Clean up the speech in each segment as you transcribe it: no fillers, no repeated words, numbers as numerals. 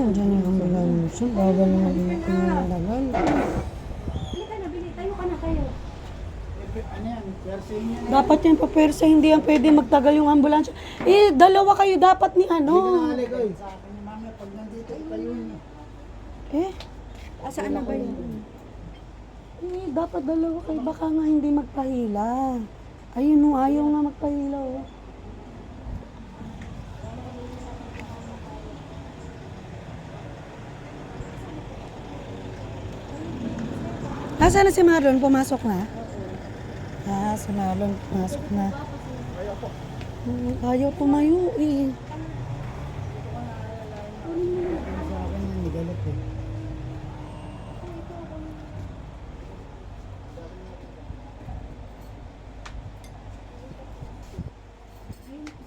Diyan yung ambulansya. Bagal naman yung pinalagal. Halika na, bili. Tayo ka na kayo. Ano yan? Persing yan. Dapat yan pa persa, hindi yan pwede magtagal yung ambulansya. Eh, dalawa kayo dapat ni ano. Hindi ka nakaligoy. Sa akin ni mami, pag nandito, kayo yun. Eh, Saan na ba yun? dapat dalawa kayo. Baka nga hindi magpahila. Ayun o, ayaw nga magpahila o. Nasaan na si Marlon? Pumasok na? Ah, si Marlon pumasok na. Ayaw tumayo eh. Sa akin yan, nigalit eh.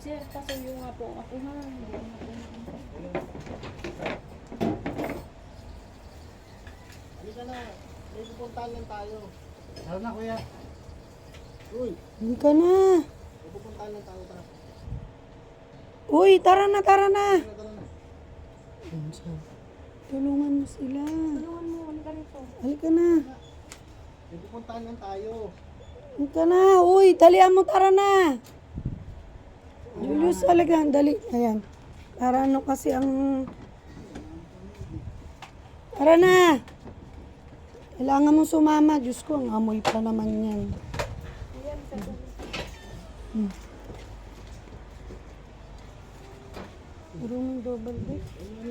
Sir, pasuyo nga po ako ha. Halika na. May pupuntahan lang tayo. Tara na, kuya. Uy, Hindi ka na. may pupuntahan lang tayo. Tara. Uy, tara na, tara na. Tara na. Tulungan mo sila. Tulungan mo, halika rito. Halika na. May pupuntahan lang tayo. Halika na. Uy, dalian mo, tara na. Julius, talaga, dali. Ayan. Para ano kasi ang... Tara na. Kailangan mo sumama. Diyos ko, ang amoy pa naman yan. Puro mong double deck.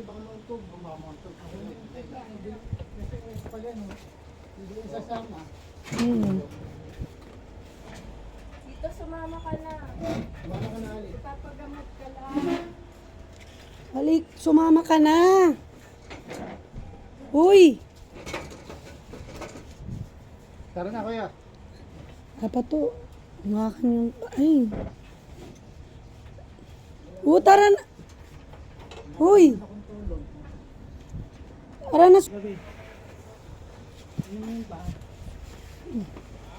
Baka mauntog, bumamauntog. Pag ano, hindi yung sasama. Dito, sumama ka na. Baka ka na alit. Papagamot ka lang. Halik, sumama ka na. Uy! Tara na, kuya. Dapat to. Umakan yung... Ay. Tara na. Uy! Tara na.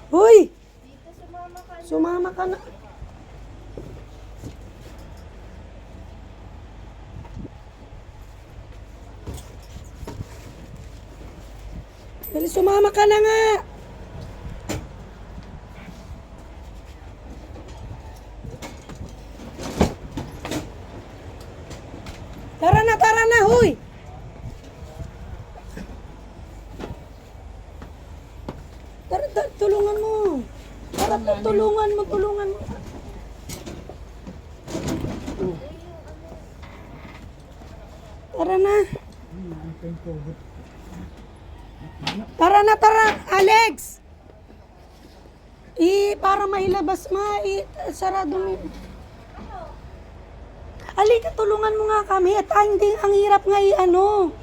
Uy! Dito, sumama ka na. Sumama ka na. Dali, sumama ka na nga. Tara na, huy! Tulungan mo. Tulungan mo. Tara na. Tara, Alex! Para mailabas sarado mo. Halika, tulungan mo nga kami at hindi, ang hirap nga ano.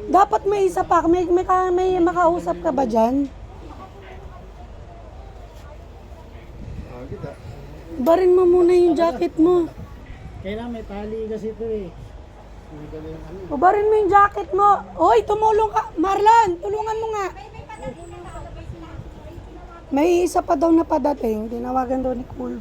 Dapat may isa pa, may makausap ka ba dyan? Kita. Barin mo muna yung jacket mo. Kailangan may tali kasi ito eh. Barin mo yung jacket mo. Hoy, tumulong ka. Marlon, tulungan mo nga. May isa pa daw na padating. Tinawagan daw ni Cool.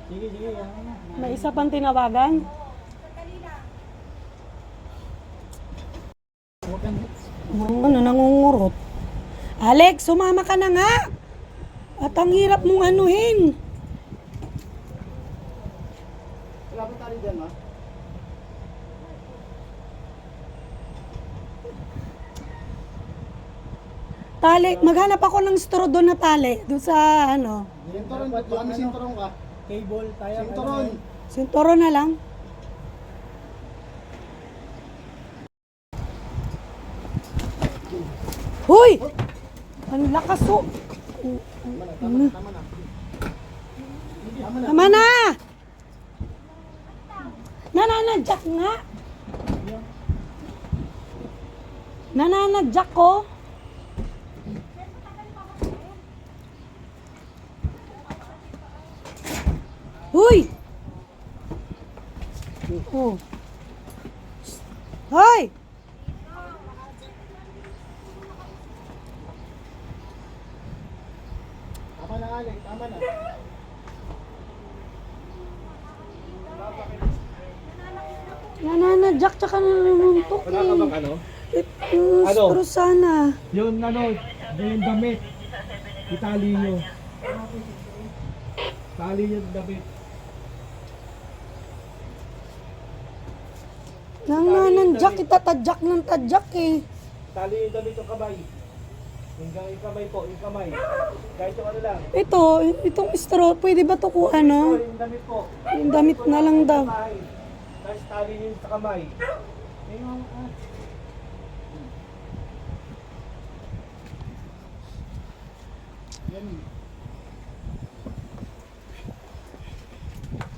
Sige, yan. May isa pang tinawagan. Huwag kang... Ano, nangungurot. Alex, sumama ka na nga. At ang hirap mong anuhin. Wala ba tali dyan, ma? Tali, maghanap ako ng straw doon na tali. Doon sa ano. Sinturon, baka may sinturon ka. Cable tayo. Sinturon. Sinturo na lang. Hoy! Ang lakas oh. Tama na. Tama na! Nananadyak nga. Nananadyak ko. Huy! Oh. Hoy! na aling, tama na. Nananadyak tsaka nanununtok Wala ka bang eh. ano? Ano? Pero sana. Yung ano, yung damit. Itali nyo. Tali nyo yung damit. Nananadyak, itatadyak ng tadyak eh. Tali yung damit yung kamay. Yung kamay po, yung kamay. Kahit yung ano lang. Ito, itong straw, pwede ba ito kung ano? Yung damit po. Yung damit na lang daw. Tapos tali nyo sa kamay. Yung Yan.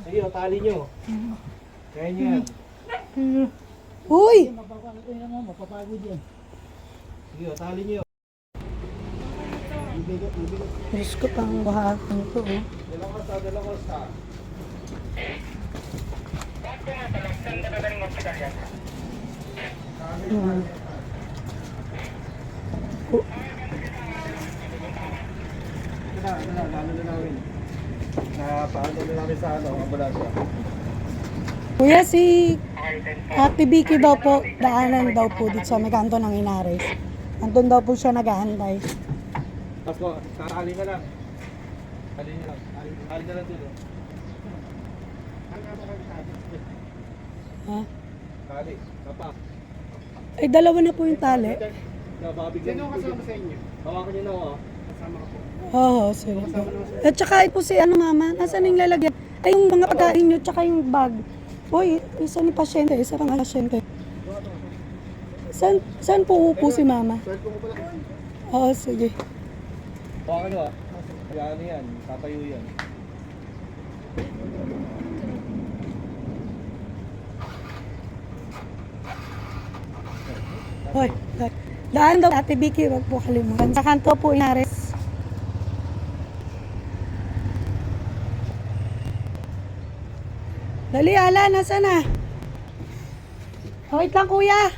Sige, o, tali nyo. Kaya nyo yan. Uy! Mapapagod yan. Sige, o, tali nyo. Ibigat, ibigat. Diyos ko, pang buhatan to oh. Dalawang sa. Hmm. Lalo na namin. Paano na namin sa ano, ambulansya. Kuya, si Ate Vicky daw po, daanan daw po dito sa may kanto ng Inares. Andun daw po siya nag-aantay. Tapos po, kakali ka lang. Kali na lang. Kali na lang dito. Ha? Kali. Kapa. Ay, dalawa na po yung tali. Sino kasama sa inyo? Hawakan niyo na ako. Kasama ko po. Oo, sige po. At saka po si ano mama, nasaan yung lalagyan? Ay, yung mga pagkain nyo, tsaka yung bag. Uy, isa ni pasyente, isa pang pasyente. Saan po upo si mama? Swerte ko pala. Oo, sige. Hawakan niyo ah. Ano yan? Tatayo yan. Hoy, daan daw Ate Vicky, wag po kalimutan. Sa kanto po Inares. Dali, Ala, nasa na? Wait lang kuya.